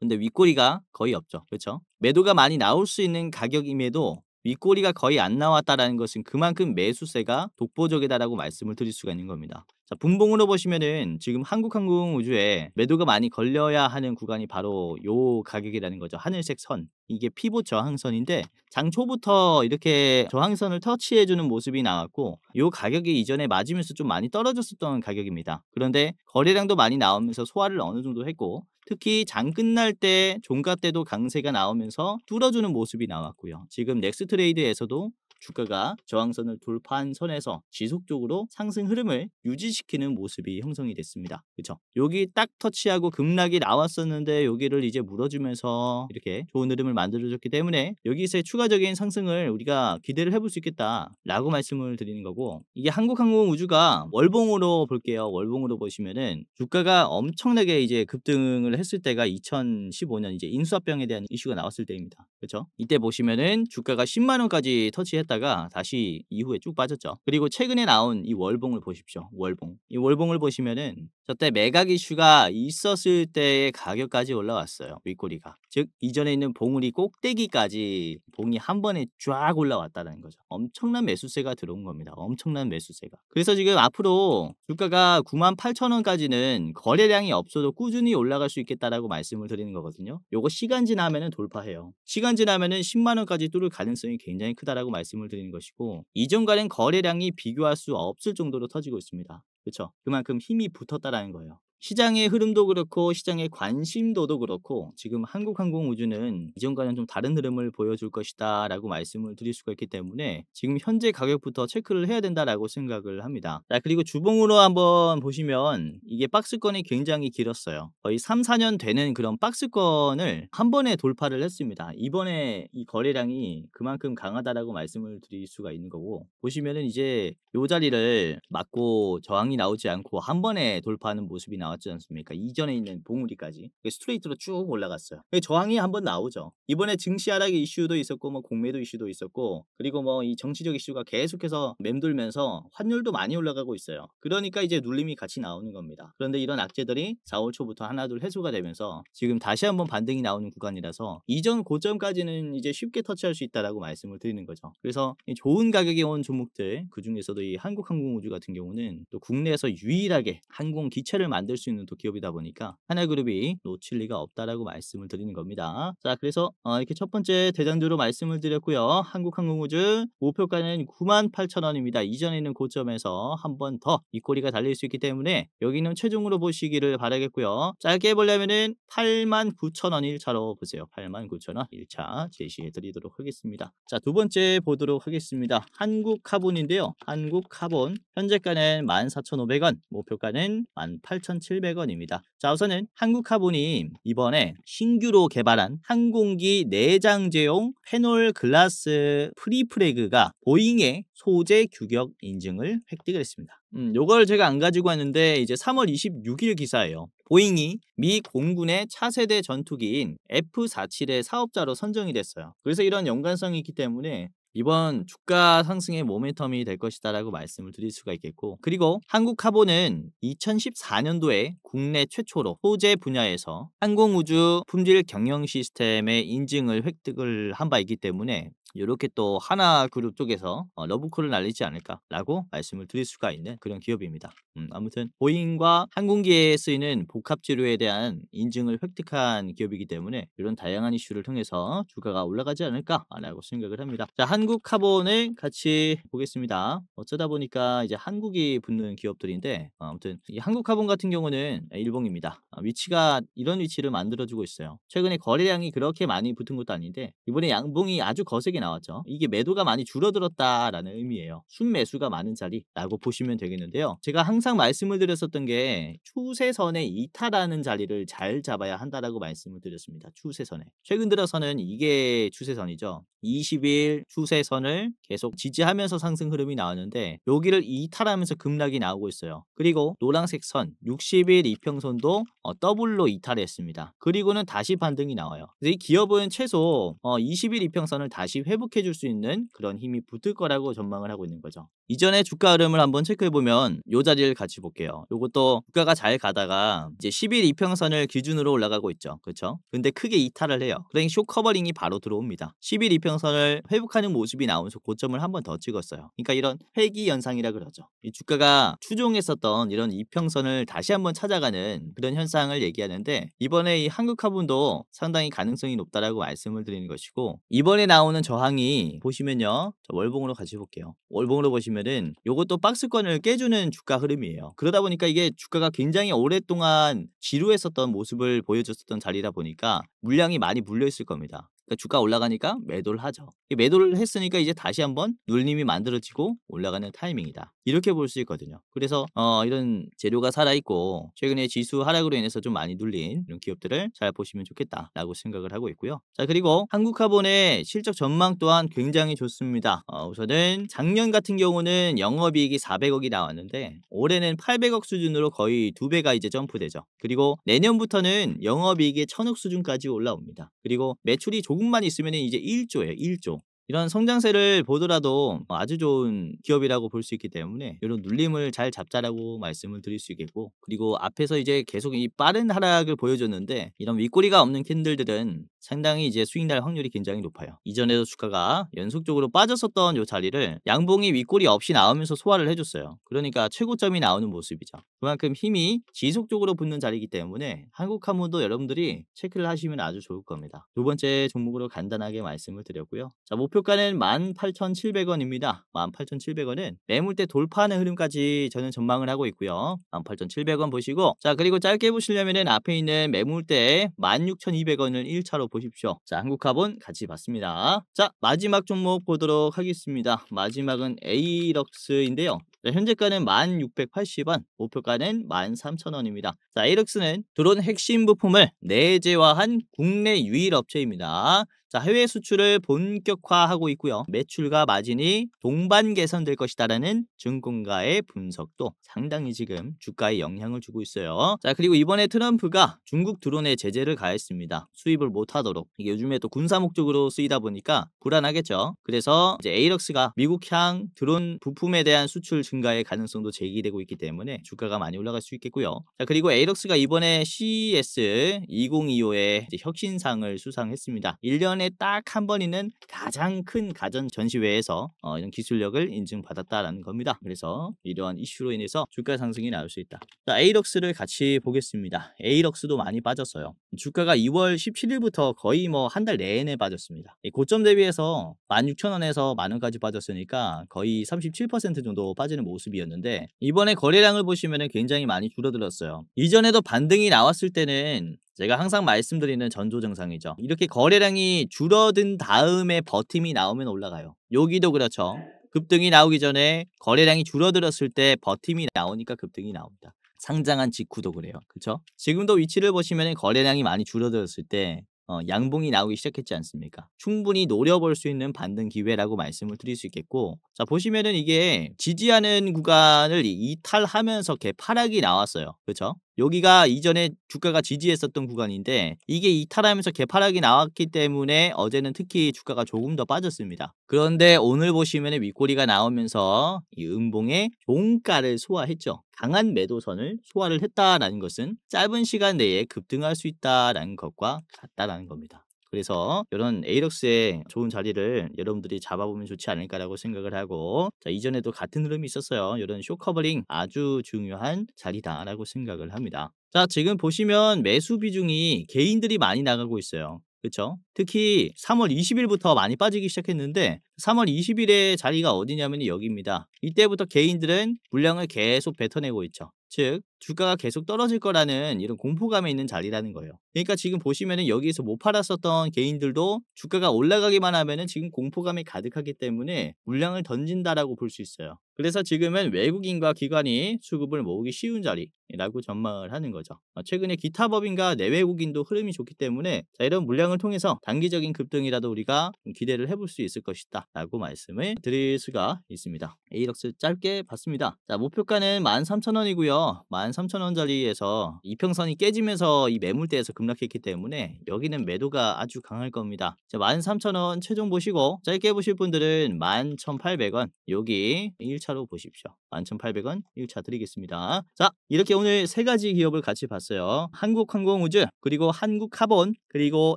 근데 윗꼬리가 거의 없죠. 그렇죠? 매도가 많이 나올 수 있는 가격임에도 윗꼬리가 거의 안 나왔다라는 것은 그만큼 매수세가 독보적이다라고 말씀을 드릴 수가 있는 겁니다. 자, 분봉으로 보시면은 지금 한국항공우주에 매도가 많이 걸려야 하는 구간이 바로 요 가격이라는 거죠. 하늘색 선. 이게 피봇 저항선인데 장 초부터 이렇게 저항선을 터치해주는 모습이 나왔고, 요 가격이 이전에 맞으면서 좀 많이 떨어졌었던 가격입니다. 그런데 거래량도 많이 나오면서 소화를 어느 정도 했고, 특히 장 끝날 때 종가 때도 강세가 나오면서 뚫어주는 모습이 나왔고요. 지금 넥스트레이드에서도 주가가 저항선을 돌파한 선에서 지속적으로 상승 흐름을 유지시키는 모습이 형성이 됐습니다. 그렇죠? 여기 딱 터치하고 급락이 나왔었는데 여기를 이제 물어주면서 이렇게 좋은 흐름을 만들어줬기 때문에 여기서의 추가적인 상승을 우리가 기대를 해볼 수 있겠다라고 말씀을 드리는 거고, 이게 한국항공우주가 월봉으로 볼게요. 월봉으로 보시면은 주가가 엄청나게 이제 급등을 했을 때가 2015년 이제 인수합병에 대한 이슈가 나왔을 때입니다. 그렇죠? 이때 보시면은 주가가 10만 원까지 터치했다가 다시 이후에 쭉 빠졌죠. 그리고 최근에 나온 이 월봉을 보십시오. 월봉. 이 월봉을 보시면은 저때 매각 이슈가 있었을 때의 가격까지 올라왔어요. 윗꼬리가. 즉 이전에 있는 봉우리 꼭대기까지 봉이 한 번에 쫙 올라왔다는 거죠. 엄청난 매수세가 들어온 겁니다. 엄청난 매수세가. 그래서 지금 앞으로 주가가 98,000원까지는 거래량이 없어도 꾸준히 올라갈 수 있겠다라고 말씀을 드리는 거거든요. 요거 시간 지나면은 돌파해요. 시간 지나면은 10만 원까지 뚫을 가능성이 굉장히 크다라고 말씀을 드리는 것이고, 이전과는 거래량이 비교할 수 없을 정도로 터지고 있습니다. 그렇죠? 그만큼 힘이 붙었다라는 거예요. 시장의 흐름도 그렇고 시장의 관심도도 그렇고 지금 한국항공우주는 이전과는 좀 다른 흐름을 보여줄 것이다 라고 말씀을 드릴 수가 있기 때문에 지금 현재 가격부터 체크를 해야 된다라고 생각을 합니다. 자, 그리고 주봉으로 한번 보시면 이게 박스권이 굉장히 길었어요. 거의 3, 4년 되는 그런 박스권을 한 번에 돌파를 했습니다. 이번에 이 거래량이 그만큼 강하다라고 말씀을 드릴 수가 있는 거고, 보시면은 이제 이 자리를 맞고 저항이 나오지 않고 한 번에 돌파하는 모습이 나왔지 않습니까? 이전에 있는 봉우리까지 스트레이트로 쭉 올라갔어요. 저항이 한번 나오죠. 이번에 증시 하락 이슈도 있었고 뭐 공매도 이슈도 있었고, 그리고 뭐 이 정치적 이슈가 계속해서 맴돌면서 환율도 많이 올라가고 있어요. 그러니까 이제 눌림이 같이 나오는 겁니다. 그런데 이런 악재들이 4, 5초부터 하나둘 해소가 되면서 지금 다시 한번 반등이 나오는 구간이라서 이전 고점까지는 이제 쉽게 터치할 수 있다라고 말씀을 드리는 거죠. 그래서 좋은 가격에 온 종목들, 그 중에서도 이 한국항공우주 같은 경우는 또 국내에서 유일하게 항공 기체를 만들 수 있는 또 기업이다 보니까 하나그룹이 놓칠 리가 없다라고 말씀을 드리는 겁니다. 자, 그래서 이렇게 첫 번째 대장주로 말씀을 드렸고요. 한국항공우주 목표가는 98,000원입니다. 이전에 있는 고점에서 한 번 더 윗꼬리가 달릴 수 있기 때문에 여기는 최종으로 보시기를 바라겠고요. 짧게 보려면은 89,000원 1차로 보세요. 89,000원 1차 제시해 드리도록 하겠습니다. 자, 두 번째 보도록 하겠습니다. 한국카본인데요. 한국카본 현재가는 14,500원, 목표가는 18,700원입니다. 자, 우선은 한국카본이 이번에 신규로 개발한 항공기 내장재용 페놀 글라스 프리프레그가 보잉의 소재 규격 인증을 획득을 했습니다. 요걸 제가 안 가지고 왔는데 이제 3월 26일 기사예요. 보잉이 미 공군의 차세대 전투기인 F-47의 사업자로 선정이 됐어요. 그래서 이런 연관성이 있기 때문에 이번 주가 상승의 모멘텀이 될 것이다 라고 말씀을 드릴 수가 있겠고, 그리고 한국카본은 2014년도에 국내 최초로 소재 분야에서 항공우주 품질 경영 시스템의 인증을 획득을 한 바 있기 때문에 이렇게 또 하나그룹 쪽에서 러브콜을 날리지 않을까라고 말씀을 드릴 수가 있는 그런 기업입니다. 아무튼 보잉과 항공기에 쓰이는 복합 재료에 대한 인증을 획득한 기업이기 때문에 이런 다양한 이슈를 통해서 주가가 올라가지 않을까라고 생각을 합니다. 자, 한국카본을 같이 보겠습니다. 어쩌다 보니까 이제 한국이 붙는 기업들인데 아무튼 이 한국카본 같은 경우는 일봉입니다. 위치가 이런 위치를 만들어주고 있어요. 최근에 거래량이 그렇게 많이 붙은 것도 아닌데 이번에 양봉이 아주 거세게 나왔죠. 이게 매도가 많이 줄어들었다라는 의미예요. 순매수가 많은 자리라고 보시면 되겠는데요. 제가 항상 말씀을 드렸었던 게 추세선의 이탈하는 자리를 잘 잡아야 한다라고 말씀을 드렸습니다. 추세선에. 최근 들어서는 이게 추세선이죠. 20일 추세선을 계속 지지하면서 상승 흐름이 나오는데 여기를 이탈하면서 급락이 나오고 있어요. 그리고 노란색 선 60일 이평선도 더블로 이탈했습니다. 그리고는 다시 반등이 나와요. 그래서 이 기업은 최소 20일 이평선을 다시 회복해 줄 수 있는 그런 힘이 붙을 거라고 전망을 하고 있는 거죠. 이전에 주가 흐름을 한번 체크해 보면 이 자리를 같이 볼게요. 요것도 주가가 잘 가다가 이제 10일 이평선을 기준으로 올라가고 있죠. 그렇죠? 근데 크게 이탈을 해요. 그러니 쇼 커버링이 바로 들어옵니다. 10일 이평선을 회복하는 모습이 나오면서 고점을 한 번 더 찍었어요. 그러니까 이런 회귀 현상이라 그러죠. 이 주가가 추종했었던 이런 이평선을 다시 한번 찾아가는 그런 현상을 얘기하는데 이번에 이 한국화분도 상당히 가능성이 높다라고 말씀을 드리는 것이고, 이번에 나오는 저항이 보시면요. 월봉으로 같이 볼게요. 월봉으로 보시면은 요것도 박스권을 깨주는 주가 흐름이에요. 그러다 보니까 이게 주가가 굉장히 오랫동안 지루했었던 모습을 보여줬었던 자리다 보니까 물량이 많이 물려 있을 겁니다. 그러니까 주가 올라가니까 매도를 하죠. 이 매도를 했으니까 이제 다시 한번 눌림이 만들어지고 올라가는 타이밍이다. 이렇게 볼 수 있거든요. 그래서 이런 재료가 살아있고 최근에 지수 하락으로 인해서 좀 많이 눌린 이런 기업들을 잘 보시면 좋겠다라고 생각을 하고 있고요. 자, 그리고 한국화본의 실적 전망 또한 굉장히 좋습니다. 우선은 작년 같은 경우는 영업이익이 400억이 나왔는데 올해는 800억 수준으로 거의 2배가 이제 점프되죠. 그리고 내년부터는 영업이익이 1000억 수준까지 올라옵니다. 그리고 매출이 조금만 있으면 이제 1조예요. 1조. 이런 성장세를 보더라도 아주 좋은 기업이라고 볼 수 있기 때문에 이런 눌림을 잘 잡자라고 말씀을 드릴 수 있겠고, 그리고 앞에서 이제 계속 이 빠른 하락을 보여줬는데 이런 윗꼬리가 없는 캔들들은 상당히 이제 수익 날 확률이 굉장히 높아요. 이전에도 주가가 연속적으로 빠졌었던 이 자리를 양봉이 윗꼬리 없이 나오면서 소화를 해줬어요. 그러니까 최고점이 나오는 모습이죠. 그만큼 힘이 지속적으로 붙는 자리이기 때문에 한국화물도 여러분들이 체크를 하시면 아주 좋을 겁니다. 두 번째 종목으로 간단하게 말씀을 드렸고요. 자, 목표가는 18,700원입니다. 18,700원은 매물대 돌파하는 흐름까지 저는 전망을 하고 있고요. 18,700원 보시고, 자, 그리고 짧게 보시려면 앞에 있는 매물대 16,200원을 1차로 보십시오. 자, 한국화본 같이 봤습니다. 자, 마지막 종목 보도록 하겠습니다. 마지막은 에이럭스인데요. 자, 현재가는 1680원, 목표가는 13,000원입니다. 자, 에이럭스는 드론 핵심 부품을 내재화한 국내 유일 업체입니다. 자, 해외 수출을 본격화하고 있고요. 매출과 마진이 동반 개선될 것이다라는 증권가의 분석도 상당히 지금 주가에 영향을 주고 있어요. 자, 그리고 이번에 트럼프가 중국 드론에 제재를 가했습니다. 수입을 못하도록. 이게 요즘에 또 군사 목적으로 쓰이다 보니까 불안하겠죠. 그래서 이제 에이럭스가 미국향 드론 부품에 대한 수출 증가의 가능성도 제기되고 있기 때문에 주가가 많이 올라갈 수 있겠고요. 자, 그리고 에이럭스가 이번에 CES 2025에 혁신상을 수상했습니다. 1년에 딱 한 번 있는 가장 큰 가전 전시회에서 이런 기술력을 인증받았다라는 겁니다. 그래서 이러한 이슈로 인해서 주가 상승이 나올 수 있다. 자, 에이럭스를 같이 보겠습니다. 에이럭스도 많이 빠졌어요. 주가가 2월 17일부터 거의 뭐 한 달 내내 빠졌습니다. 고점 대비해서 16,000원에서 만원까지 빠졌으니까 거의 37% 정도 빠지는 모습이었는데 이번에 거래량을 보시면 굉장히 많이 줄어들었어요. 이전에도 반등이 나왔을 때는 제가 항상 말씀드리는 전조증상이죠. 이렇게 거래량이 줄어든 다음에 버팀이 나오면 올라가요. 여기도 그렇죠. 급등이 나오기 전에 거래량이 줄어들었을 때 버팀이 나오니까 급등이 나옵니다. 상장한 직후도 그래요. 그렇죠? 지금도 위치를 보시면 거래량이 많이 줄어들었을 때 양봉이 나오기 시작했지 않습니까? 충분히 노려볼 수 있는 반등 기회라고 말씀을 드릴 수 있겠고, 자, 보시면은 이게 지지하는 구간을 이탈하면서 개파락이 나왔어요. 그렇죠? 여기가 이전에 주가가 지지했었던 구간인데 이게 이탈하면서 개파락이 나왔기 때문에 어제는 특히 주가가 조금 더 빠졌습니다. 그런데 오늘 보시면 윗꼬리가 나오면서 이 음봉의 종가를 소화했죠. 강한 매도선을 소화를 했다라는 것은 짧은 시간 내에 급등할 수 있다라는 것과 같다라는 겁니다. 그래서 이런 에이럭스의 좋은 자리를 여러분들이 잡아보면 좋지 않을까라고 생각을 하고, 자, 이전에도 같은 흐름이 있었어요. 이런 쇼커버링 아주 중요한 자리다라고 생각을 합니다. 자, 지금 보시면 매수 비중이 개인들이 많이 나가고 있어요. 그렇죠? 특히 3월 20일부터 많이 빠지기 시작했는데 3월 20일의 자리가 어디냐면 여기입니다. 이때부터 개인들은 물량을 계속 뱉어내고 있죠. 즉 주가가 계속 떨어질 거라는 이런 공포감에 있는 자리라는 거예요. 그러니까 지금 보시면은 여기서 못 팔았었던 개인들도 주가가 올라가기만 하면은 지금 공포감이 가득하기 때문에 물량을 던진다라고 볼 수 있어요. 그래서 지금은 외국인과 기관이 수급을 모으기 쉬운 자리라고 전망을 하는 거죠. 최근에 기타 법인과 내외국인도 흐름이 좋기 때문에 자, 이런 물량을 통해서 단기적인 급등이라도 우리가 기대를 해볼 수 있을 것이다 라고 말씀을 드릴 수가 있습니다. 에이럭스 짧게 봤습니다. 자, 목표가는 13,000원이고요. 13,000원 자리에서 이평선이 깨지면서 이 매물대에서 급락했기 때문에 여기는 매도가 아주 강할 겁니다. 자, 13,000원 최종 보시고 짧게 보실 분들은 11,800원 여기 1차로 보십시오. 11,800원 1차 드리겠습니다. 자, 이렇게 오늘 세 가지 기업을 같이 봤어요. 한국항공우주, 그리고 한국카본, 그리고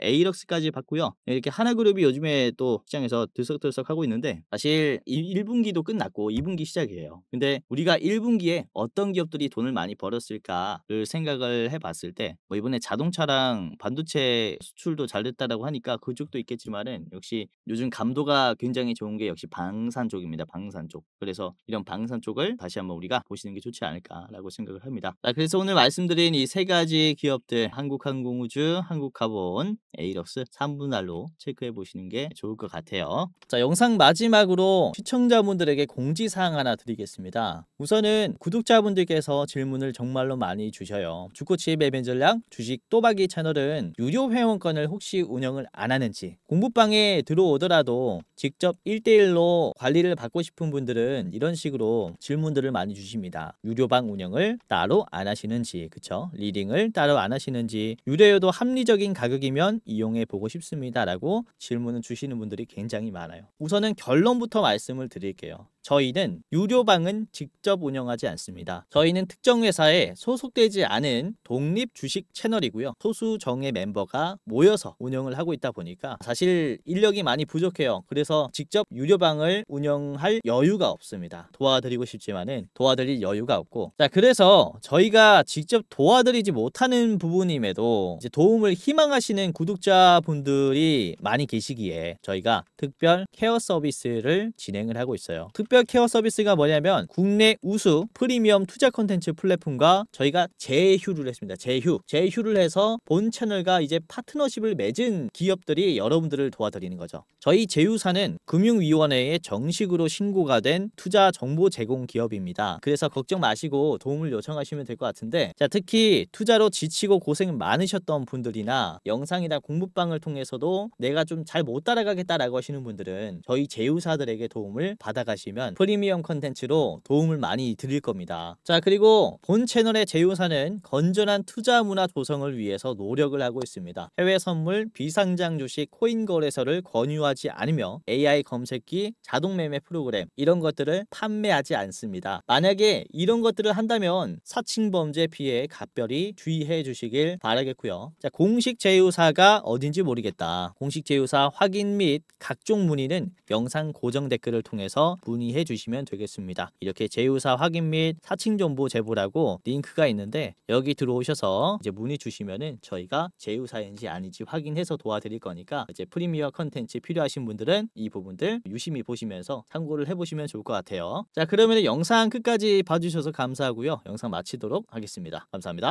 에이럭스까지 봤고요. 이렇게 하나그룹이 요즘에 또 시장에서 들썩들썩하고 있는데 사실 1분기도 끝났고 2분기 시작이에요. 근데 우리가 1분기에 어떤 기업들이 돈을 많이 벌었을까를 생각을 해봤을 때 뭐 이번에 자동차랑 반도체 수출도 잘 됐다라고 하니까 그쪽도 있겠지만은 역시 요즘 감도가 굉장히 좋은 게 역시 방산 쪽입니다. 방산 쪽. 그래서 이런 방산 쪽을 성격을 다시 한번 우리가 보시는 게 좋지 않을까라고 생각을 합니다. 자, 그래서 오늘 말씀드린 이 세 가지 기업들 한국항공우주, 한국가본, 에이럭스 3분할로 체크해 보시는 게 좋을 것 같아요. 자, 영상 마지막으로 시청자분들에게 공지사항 하나 드리겠습니다. 우선은 구독자분들께서 질문을 정말로 많이 주셔요. 주코치의 매매 전략, 주식 또박이 채널은 유료 회원권을 혹시 운영을 안 하는지, 공부방에 들어오더라도 직접 1대1로 관리를 받고 싶은 분들은 이런 식으로 질문들을 많이 주십니다. 유료방 운영을 따로 안 하시는지, 그쵸? 리딩을 따로 안 하시는지, 유료여도 합리적인 가격이면 이용해 보고 싶습니다 라고 질문을 주시는 분들이 굉장히 많아요. 우선은 결론부터 말씀을 드릴게요. 저희는 유료방은 직접 운영하지 않습니다. 저희는 특정 회사에 소속되지 않은 독립 주식 채널이고요. 소수 정예 멤버가 모여서 운영을 하고 있다 보니까 사실 인력이 많이 부족해요. 그래서 직접 유료방을 운영할 여유가 없습니다. 도와드리고 싶지만은 도와드릴 여유가 없고, 자, 그래서 저희가 직접 도와드리지 못하는 부분임에도 이제 도움을 희망하시는 구독자분들이 많이 계시기에 저희가 특별 케어 서비스를 진행을 하고 있어요. 특별 케어 서비스가 뭐냐면 국내 우수 프리미엄 투자 콘텐츠 플랫폼과 저희가 제휴를 했습니다. 제휴를 해서 본 채널과 이제 파트너십을 맺은 기업들이 여러분들을 도와드리는 거죠. 저희 제휴사는 금융위원회에 정식으로 신고가 된 투자 정보 제공 기업입니다. 그래서 걱정 마시고 도움을 요청하시면 될 것 같은데, 자, 특히 투자로 지치고 고생 많으셨던 분들이나 영상이나 공부방을 통해서도 내가 좀 잘 못 따라가겠다라고 하시는 분들은 저희 제휴사들에게 도움을 받아가시면 프리미엄 컨텐츠로 도움을 많이 드릴 겁니다. 자, 그리고 본 채널의 제휴사는 건전한 투자 문화 조성을 위해서 노력을 하고 있습니다. 해외 선물, 비상장 주식, 코인 거래소를 권유하지 않으며 AI 검색기, 자동 매매 프로그램 이런 것들을 판매하지 않습니다. 만약에 이런 것들을 한다면 사칭범죄 피해에 각별히 주의해 주시길 바라겠고요. 자, 공식 제휴사가 어딘지 모르겠다. 공식 제휴사 확인 및 각종 문의는 영상 고정 댓글을 통해서 문의해 주시면 되겠습니다. 이렇게 제휴사 확인 및 사칭 정보 제보라고 링크가 있는데 여기 들어오셔서 이제 문의 주시면은 저희가 제휴사인지 아닌지 확인해서 도와드릴 거니까 이제 프리미어 컨텐츠 필요하신 분들은 이 부분들 유심히 보시면서 참고를 해보시면 좋을 것 같아요. 자, 그러면 영상 끝까지 봐주셔서 감사하고요. 영상 마치도록 하겠습니다. 감사합니다.